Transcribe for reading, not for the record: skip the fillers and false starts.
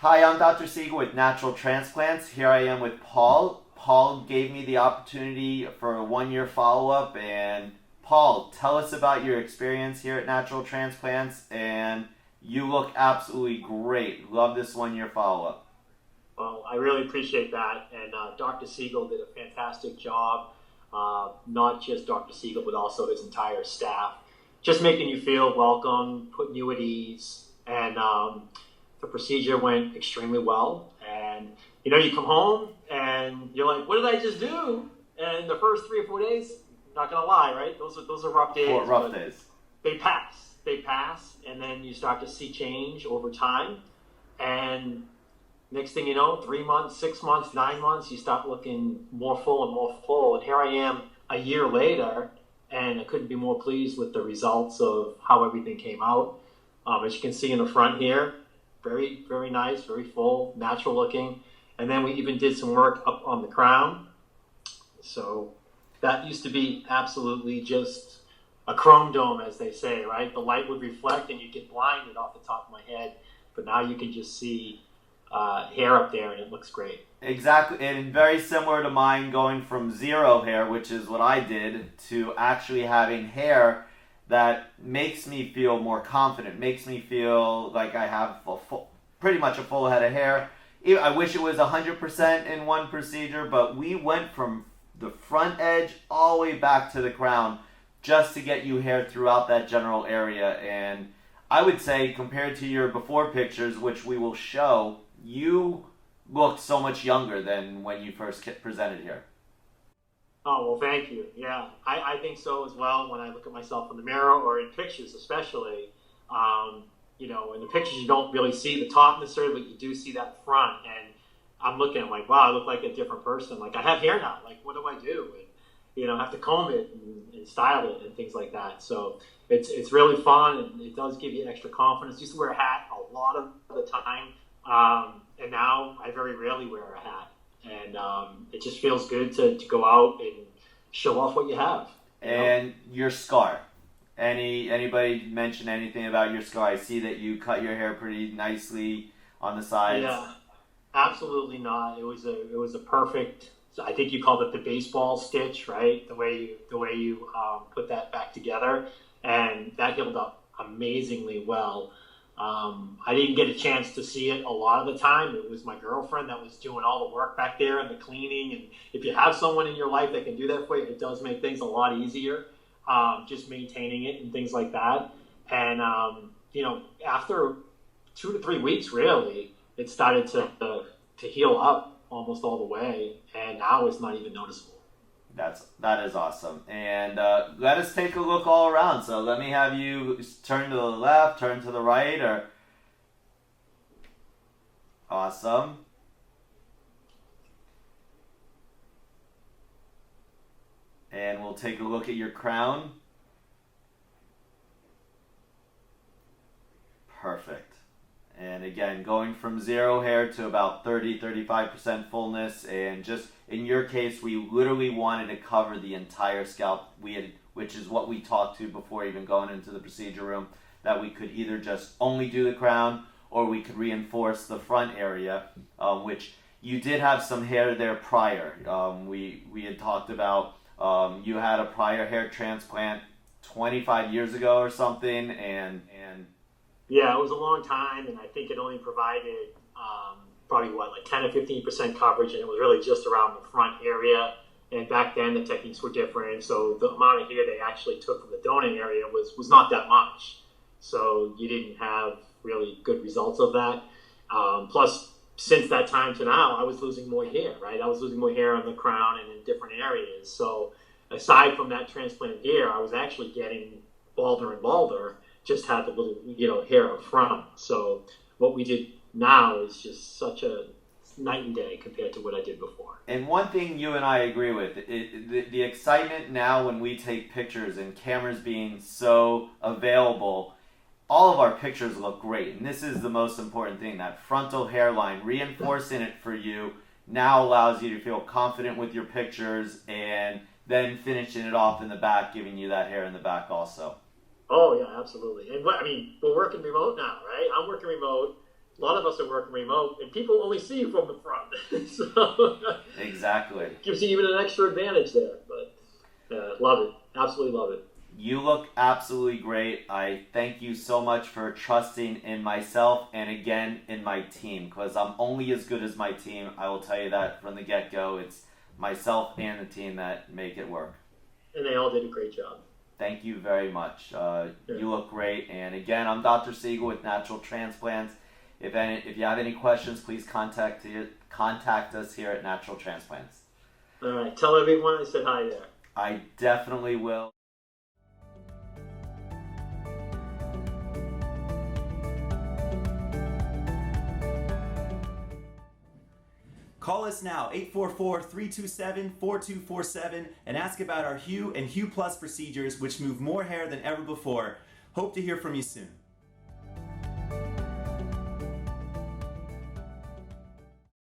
Hi, I'm Dr. Siegel with Natural Transplants. Here I am with Paul. Paul gave me the opportunity for a 1-year follow-up. And Paul, tell us about your experience here at Natural Transplants. And you look absolutely great. Love this 1-year follow-up. Well, I really appreciate that. And Dr. Siegel did a fantastic job. Not just Dr. Siegel, but also his entire staff. Just making you feel welcome, putting you at ease. And the procedure went extremely well. And, you come home and you're like, what did I just do? And the first 3 or 4 days, not going to lie, right? Those are rough days. Rough days. They pass. And then you start to see change over time. And next thing you know, 3 months, 6 months, 9 months, you start looking more full and more full. And here I am a year later, and I couldn't be more pleased with the results of how everything came out. As you can see in the front here, very, very nice, very full, natural looking. And then we even did some work up on the crown. So that used to be absolutely just a chrome dome, as they say, right? The light would reflect and you'd get blinded off the top of my head. But now you can just see hair up there and it looks great. Exactly, and very similar to mine, going from zero hair, which is what I did, to actually having hair that makes me feel more confident, makes me feel like I have pretty much a full head of hair. I wish it was 100% in one procedure, but we went from the front edge all the way back to the crown just to get you hair throughout that general area. And I would say, compared to your before pictures, which we will show, you looked so much younger than when you first presented here. Oh, well, thank you. Yeah, I think so as well when I look at myself in the mirror or in pictures especially. In the pictures you don't really see the top necessarily, but you do see that front. And I'm looking, I'm like, wow, I look like a different person. Like, I have hair now. Like, what do I do? And, I have to comb it and style it and things like that. So it's really fun, and it does give you extra confidence. I used to wear a hat a lot of the time, and now I very rarely wear a hat. And it just feels good to go out and show off what you have. And your scar. Anybody mention anything about your scar? I see that you cut your hair pretty nicely on the sides. Yeah, absolutely not. It was a perfect. I think you called it the baseball stitch, right? The way you put that back together, and that healed up amazingly well. I didn't get a chance to see it a lot of the time. It was my girlfriend that was doing all the work back there and the cleaning. And if you have someone in your life that can do that for you, it does make things a lot easier, just maintaining it and things like that. And, after 2 to 3 weeks, really, it started to heal up almost all the way. And now it's not even noticeable. That is awesome. And let us take a look all around. So let me have you turn to the left, turn to the right, or awesome. And we'll take a look at your crown. Perfect. And again, going from zero hair to about 35% fullness. And just in your case, we literally wanted to cover the entire scalp, which is what we talked to before even going into the procedure room, that we could either just only do the crown or we could reinforce the front area, which you did have some hair there prior. We had talked about you had a prior hair transplant 25 years ago or something, and yeah, it was a long time, and I think it only provided probably 10 or 15% coverage, and it was really just around the front area. And back then, the techniques were different, so the amount of hair they actually took from the donor area was not that much. So you didn't have really good results of that. Plus, since that time to now, I was losing more hair, right? I was losing more hair on the crown and in different areas. So aside from that transplant hair, I was actually getting balder and balder. Just had the little, hair up front. So what we did now is just such a night and day compared to what I did before. And one thing you and I agree with, the excitement now when we take pictures and cameras being so available, all of our pictures look great. And this is the most important thing, that frontal hairline, reinforcing it for you now allows you to feel confident with your pictures, and then finishing it off in the back, giving you that hair in the back also. Oh, yeah, absolutely. And we're working remote now, right? I'm working remote. A lot of us are working remote, and people only see you from the front. So Exactly. gives you even an extra advantage there. But love it. Absolutely love it. You look absolutely great. I thank you so much for trusting in myself and again in my team, because I'm only as good as my team. I will tell you that from the get-go. It's myself and the team that make it work. And they all did a great job. Thank you very much. You look great. And again, I'm Dr. Siegel with Natural Transplants. If you have any questions, please contact us here at Natural Transplants. All right. Tell everyone I said hi there. I definitely will. Call us now, 844-327-4247, and ask about our Hue and Hue Plus procedures, which move more hair than ever before. Hope to hear from you soon.